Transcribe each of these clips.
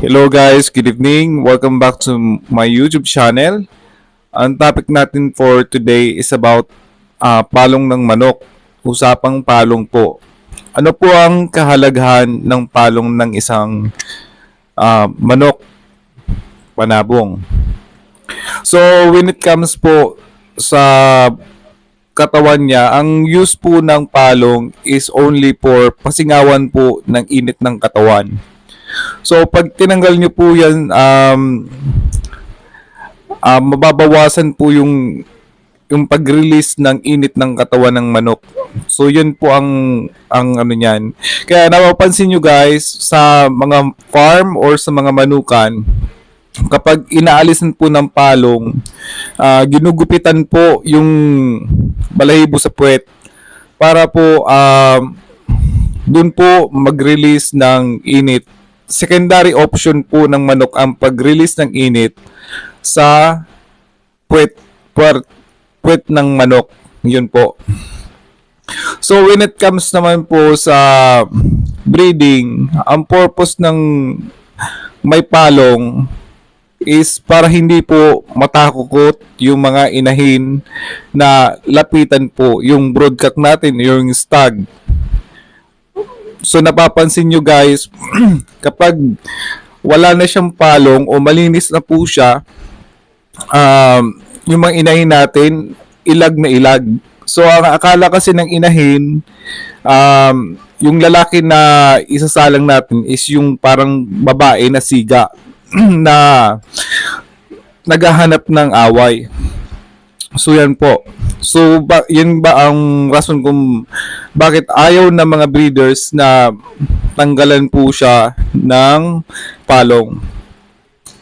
Hello guys, good evening. Welcome back to my YouTube channel. Ang topic natin for today is about palong ng manok. Usapang palong po. Ano po ang kahalagahan ng palong ng isang manok panabong? So when it comes po sa katawan niya, ang use po ng palong is only for pasingawan po ng init ng katawan. So pag tinanggal niyo po 'yan, mababawasan po yung pag-release ng init ng katawan ng manok. So yun po ang ano niyan. Kaya napapansin niyo guys sa mga farm or sa mga manukan, kapag inaalisan po ng palong, ginugupitan po yung balahibo sa puwet para po doon po mag-release ng init. Secondary option po ng manok ang pag-release ng init sa puwet ng manok. Yun po. So when it comes naman po sa breeding, ang purpose ng may palong is para hindi po matakot yung mga inahin na lapitan po yung broodcock natin, yung stag. So napapansin nyo guys, kapag wala na siyang palong o malinis na po siya, yung mga inahin natin, ilag na ilag. So ang akala kasi ng inahin, yung lalaki na isasalang natin is yung parang babae na siga na naghahanap ng away. So yan po. So yun ba ang rason kung bakit ayaw ng mga breeders na tanggalan po siya ng palong.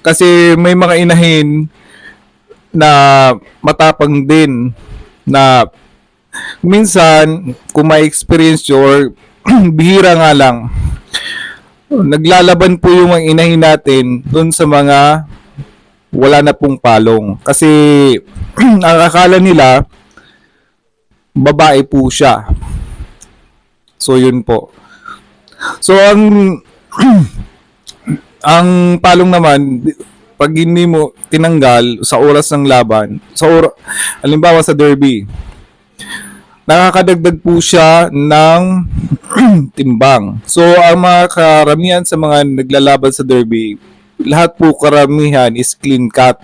Kasi may mga inahin na matapang din na minsan kung may experience or bihira nga lang, naglalaban po yung mga inahin natin dun sa mga wala na pong palong. Kasi ang akala nila babae po siya. So yun po. So ang palong naman, pag hindi mo tinanggal sa oras ng laban, halimbawa sa derby, nakakadagdag po siya ng timbang. So ang mga karamihan sa mga naglalaban sa derby, lahat po karamihan is clean cut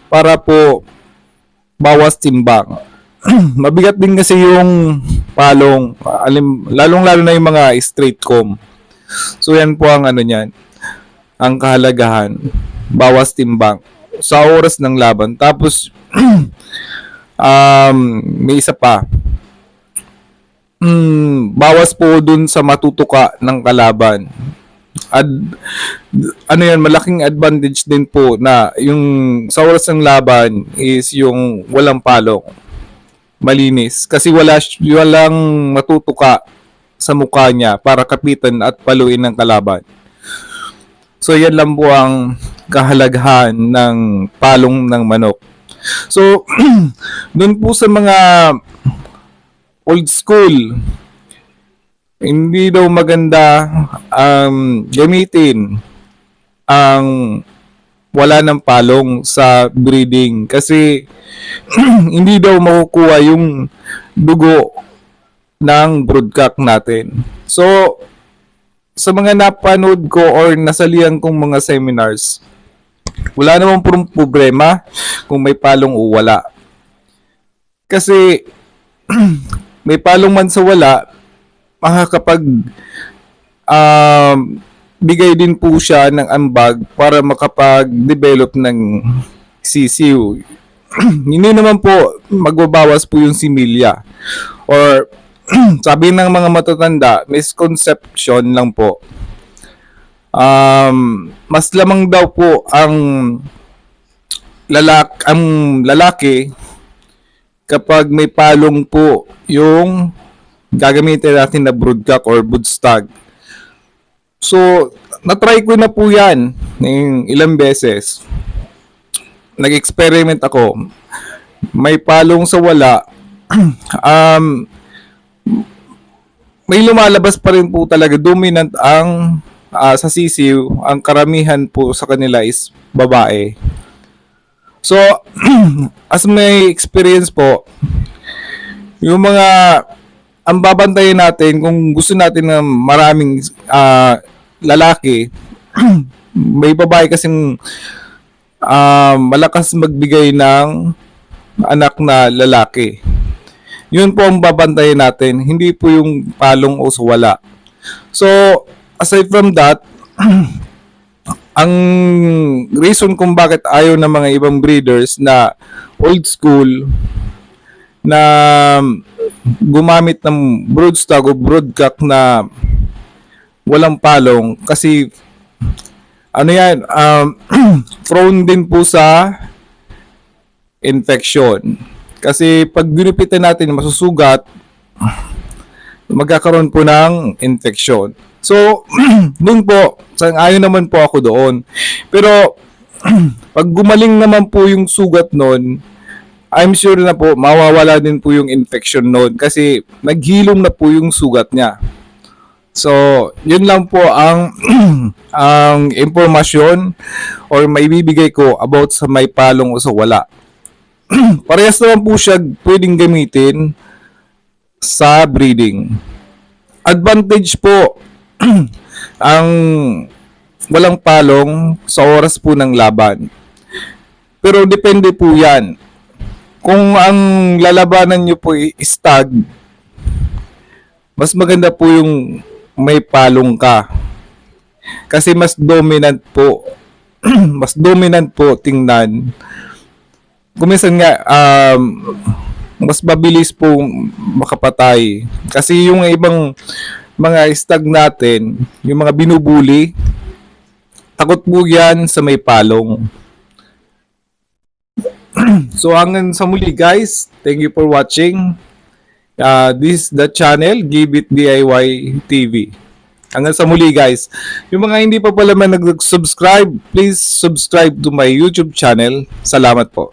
para po bawas timbang. Mabigat din kasi yung palong, lalong-lalo na yung mga straight comb. So yan po ang ano niyan, ang kahalagahan, bawas timbang sa oras ng laban. Tapos may isa pa, bawas po dun sa matutuka ng kalaban. Ano yan, malaking advantage din po na yung sa oras ng laban is yung walang palong, malinis, kasi walang matutuka sa mukha niya para kapitan at paluin ng kalaban. So yan lang po ang kahalagahan ng palong ng manok. So doon po sa mga old school, hindi daw maganda gamitin ang wala ng palong sa breeding kasi hindi daw makukuha yung dugo ng broodcock natin. So sa mga napanood ko or nasalihan kong mga seminars, wala namang problema kung may palong o wala. Kasi may palong man sa wala, makakapag bigay din po siya ng ambag para makapag-develop ng sisiw. Hindi naman po magbabawas po yung similya. Or sabi ng mga matatanda, misconception lang po. Mas lamang daw po ang lalaki kapag may palong po yung gagamitin natin na broodcock or broodstag. So, na-try ko na po yan ng ilang beses. Nag-experiment ako. May palong sa wala. May lumalabas pa rin po talaga. Dominant ang sa sisiw, ang karamihan po sa kanila is babae. So, as may experience po, yung mga ang babantayan natin kung gusto natin ng maraming lalaki, may babae kasing malakas magbigay ng anak na lalaki. Yun po ang babantayan natin, hindi po yung palong o wala. So, aside from that, ang reason kung bakit ayaw ng mga ibang breeders na old school na gumamit ng broodstock o broodcock na walang palong kasi ano yan, prone din po sa infection. Kasi pag ginupitan natin, masusugat, magkakaroon po ng infection. So, dun po, sang-ayon naman po ako doon. Pero, pag gumaling naman po yung sugat nun, I'm sure na po, mawawala din po yung infection nun kasi naghilom na po yung sugat niya. So, yun lang po ang ang impormasyon or maibibigay ko about sa may palong o sa wala. Parehas naman po siya pwedeng gamitin sa breeding. Advantage po ang walang palong sa oras po ng laban. Pero depende po yan. Kung ang lalabanan nyo po stag, mas maganda po yung may palong ka. Kasi mas dominant po. Mas dominant po tingnan. Kuminsan nga, mas mabilis po makapatay. Kasi yung ibang mga stag natin, yung mga binubuli, takot po yan sa may palong. So hanggang sa muli guys, thank you for watching. This is the channel, Give It DIY TV. Hanggang sa muli guys. Yung mga hindi pa pala nag-subscribe, please subscribe to my YouTube channel. Salamat po.